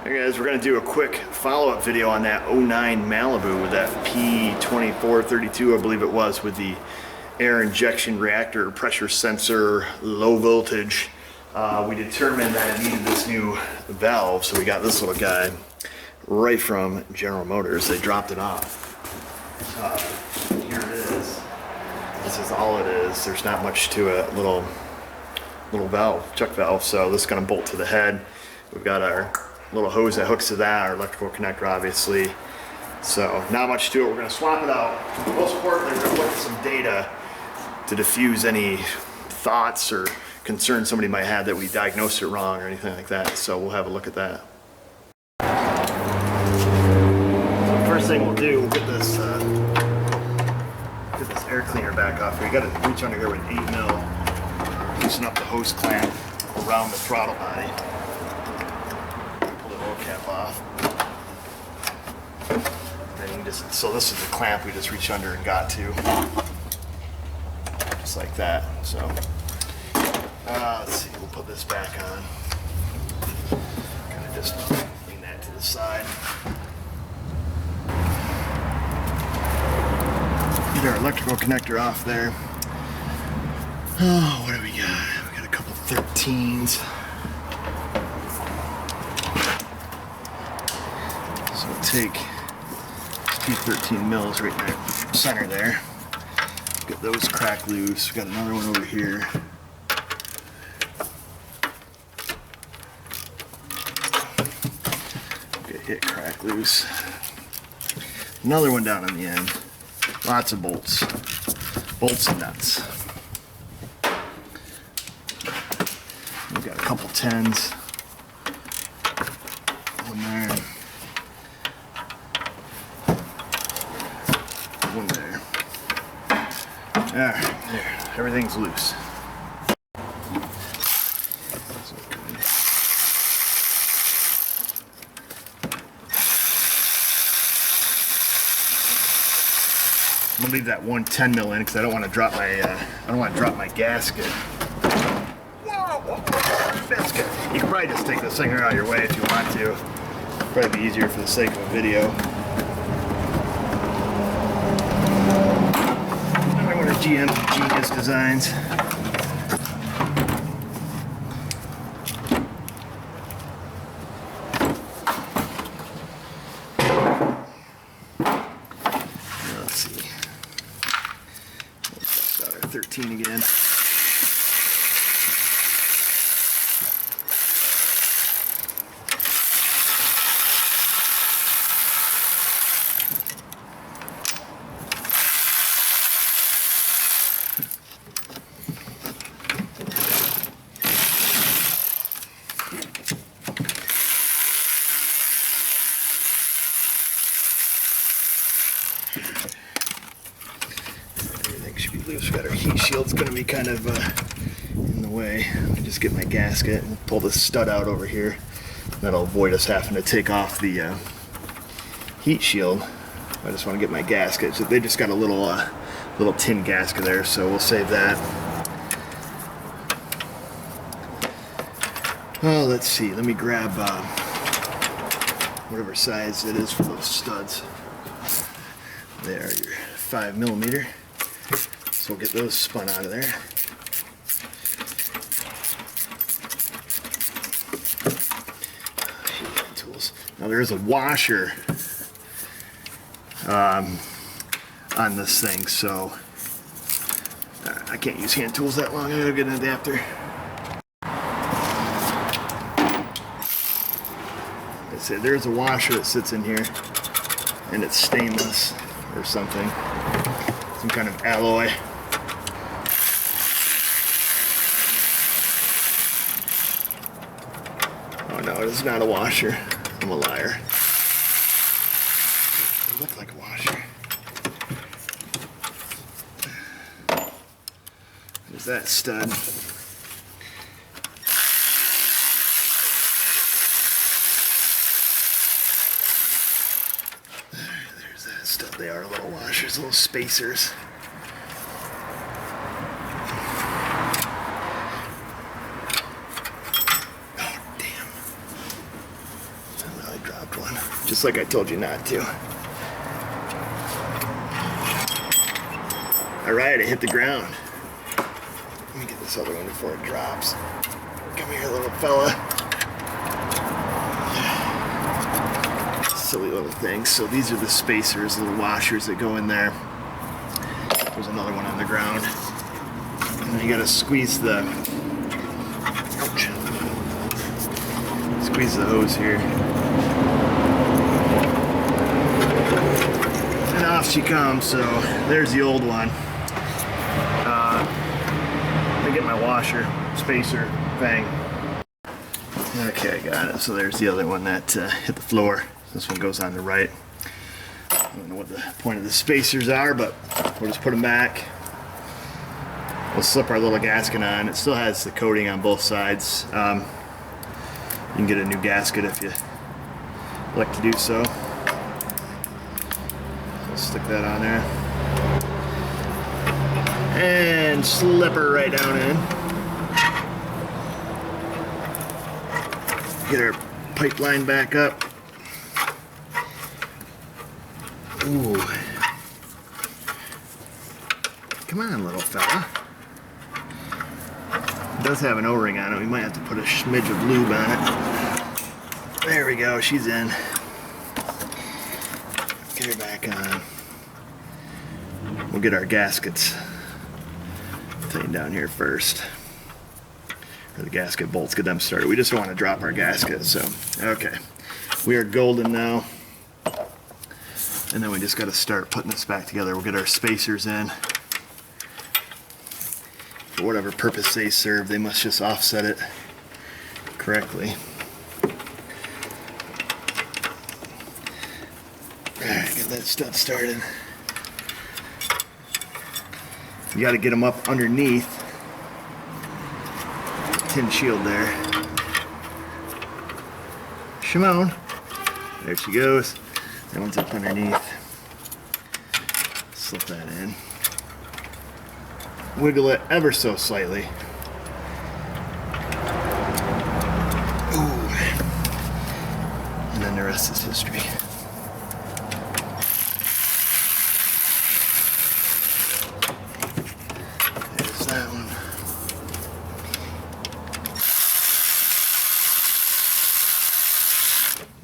Hey guys, we're going to do a quick follow-up video on that 09 Malibu with that P2432, I believe it was, with the air injection reactor, pressure sensor, low voltage. We determined that it needed this new valve, so we got this little guy right from General Motors. They dropped it off. Here it is. This is all it is. There's not much to it. Little valve, chuck valve. So this is going to bolt to the head. We've got our little hose that hooks to that, our electrical connector, obviously. So not much to it. We're going to swap it out. Most importantly, we're going to look at some data to diffuse any thoughts or concerns somebody might have that we diagnosed it wrong or anything like that. So we'll have a look at that. So first thing we'll do, we'll get this air cleaner back off here. You got to reach under here with an 8mm. Loosen up the hose clamp around the throttle body. Pull the oil cap off. Then you just, so this is the clamp we just reached under and got to. Just like that. So let's see, we'll put this back on. Kind of just lean that to the side. Get our electrical connector off there. Oh, what do we got? We got a couple 13s. So we'll take 2 13mm right in the center there. Get those cracked loose. We got another one over here. Get hit crack loose. Another one down on the end. Lots of bolts. Bolts and nuts. We've got a couple 10s. One there. One there. Alright, there. Everything's loose. I'm gonna leave that one 10mm in because I don't want to drop my gasket. Whoa! That's good. You can probably just take this thing out of your way if you want to. Probably be easier for the sake of a video. Another one of GM's genius designs. Let's see. Let's start our 13 again. Everything should be loose. We've got our heat shield's going to be kind of in the way. Let me just get my gasket and pull this stud out over here. That'll avoid us having to take off the heat shield. I just want to get my gasket. So they just got a little tin gasket there, so we'll save that. Oh, let's see. Let me grab whatever size it is for those studs. There, your 5mm. So we'll get those spun out of there. Tools. Now there is a washer on this thing, so I can't use hand tools that long. I gotta get an adapter. I said there's a washer that sits in here, and it's stainless or something, some kind of alloy. Oh no, it is not a washer. I'm a liar. It looked like a washer. There's that stud. There's that stud. They are little washers, little spacers. one, just like I told you not to. All right, it hit the ground. Let me get this other one before it drops. Come here, little fella. Silly little things. So these are the spacers, little washers that go in there. There's another one on the ground. And then you gotta squeeze the, ouch. Squeeze the hose here. And off she comes, so there's the old one. Let me get my washer, spacer thing. Okay, got it. So there's the other one that hit the floor. This one goes on the right. I don't know what the point of the spacers are, but we'll just put them back. We'll slip our little gasket on. It still has the coating on both sides. You can get a new gasket if you like to do so. We'll stick that on there. And slip her right down in. Get our pipeline back up. Ooh. Come on, little fella. It does have an O-ring on it. We might have to put a smidge of lube on it. There we go. She's in. Get her back on. We'll get our gaskets tightened down here first. Or the gasket bolts, get them started. We just don't want to drop our gasket, so okay. We are golden now. And then we just got to start putting this back together. We'll get our spacers in. For whatever purpose they serve, they must just offset it correctly. Alright, get that stud started. You got to get them up underneath the tin shield there. Shimon. There she goes. That one's up underneath. Slip that in. Wiggle it ever so slightly. Ooh. And then the rest is history. There's that one.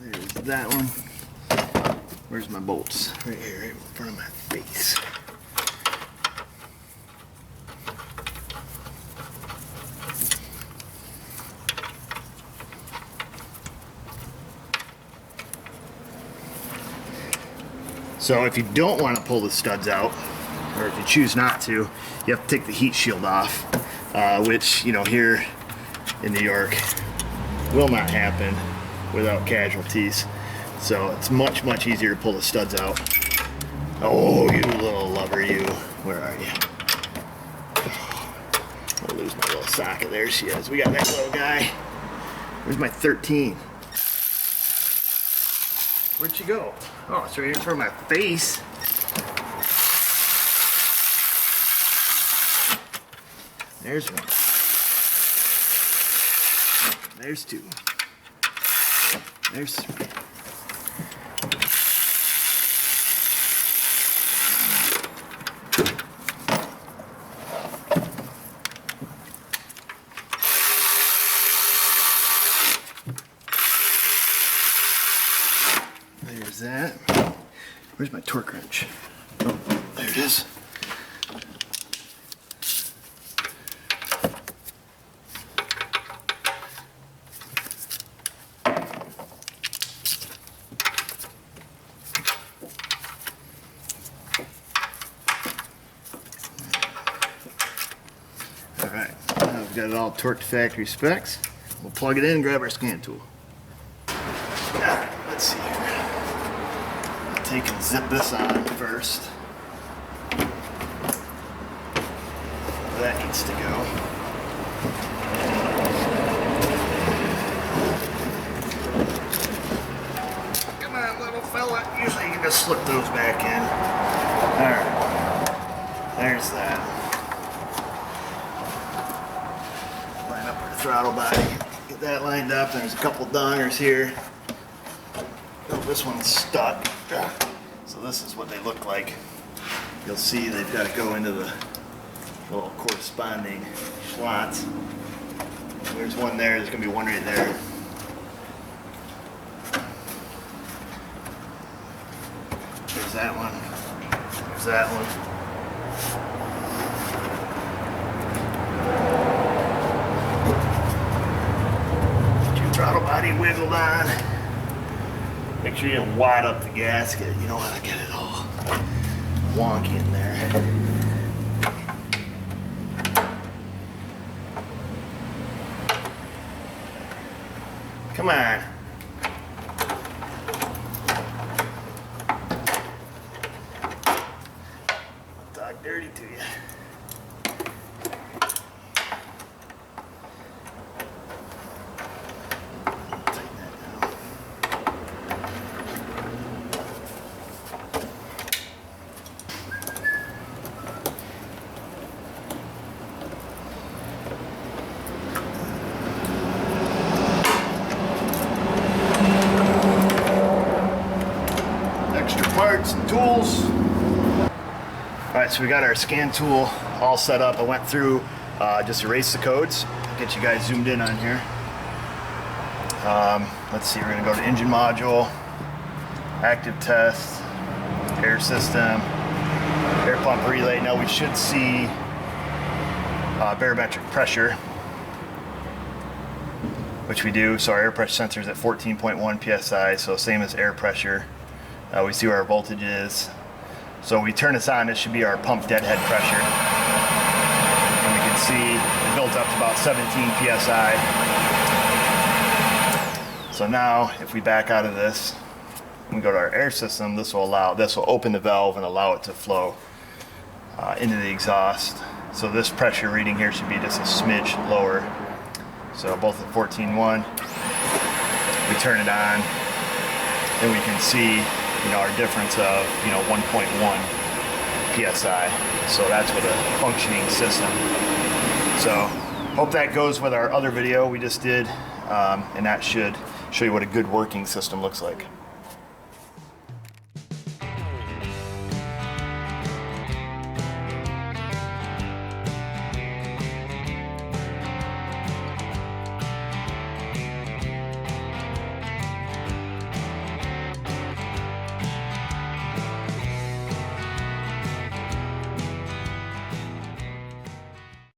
There's that one. Where's my bolts? Right here, right in front of my face. So if you don't want to pull the studs out, or if you choose not to, you have to take the heat shield off, which, you know, here in New York will not happen without casualties. So it's much, much easier to pull the studs out. Oh, you little lover, you. Where are you? I'll lose my little socket. There she is. We got that little guy. Where's my 13? Where'd she go? Oh, it's right here in front of my face. There's one. There's two. There's three. There's that. Where's my torque wrench? Oh, there it is. Alright, now we've got it all torqued to factory specs. We'll plug it in and grab our scan tool. Alright, let's see here. I'll take and zip this on first. That needs to go. Come on, little fella. Usually you can just slip those back in. Alright, there's that. Line up our throttle body. Get that lined up. There's a couple dongers here. Oh, this one's stuck. So this is what they look like. You'll see they've got to go into the little corresponding slots. There's one there, there's going to be one right there. There's that one. There's that one. Get your throttle body wiggled on. Make sure you don't wad up the gasket. You don't want to get it all wonky in there. Come on. I'll talk dirty to you. Tighten that down. Parts and tools. Alright, so we got our scan tool all set up. I went through, just erased the codes. Get you guys zoomed in on here. Let's see, we're going to go to engine module, active test, air system, air pump relay. Now we should see barometric pressure, which we do. So our air pressure sensor is at 14.1 psi, so same as air pressure. We see where our voltage is. So we turn this on, this should be our pump deadhead pressure. And we can see it built up to about 17 psi. So now if we back out of this and we go to our air system, this will open the valve and allow it to flow into the exhaust. So this pressure reading here should be just a smidge lower. So both at 14.1, we turn it on and we can see our difference of 1.1 psi. So that's with a functioning system. So hope that goes with our other video we just did, and that should show you what a good working system looks like.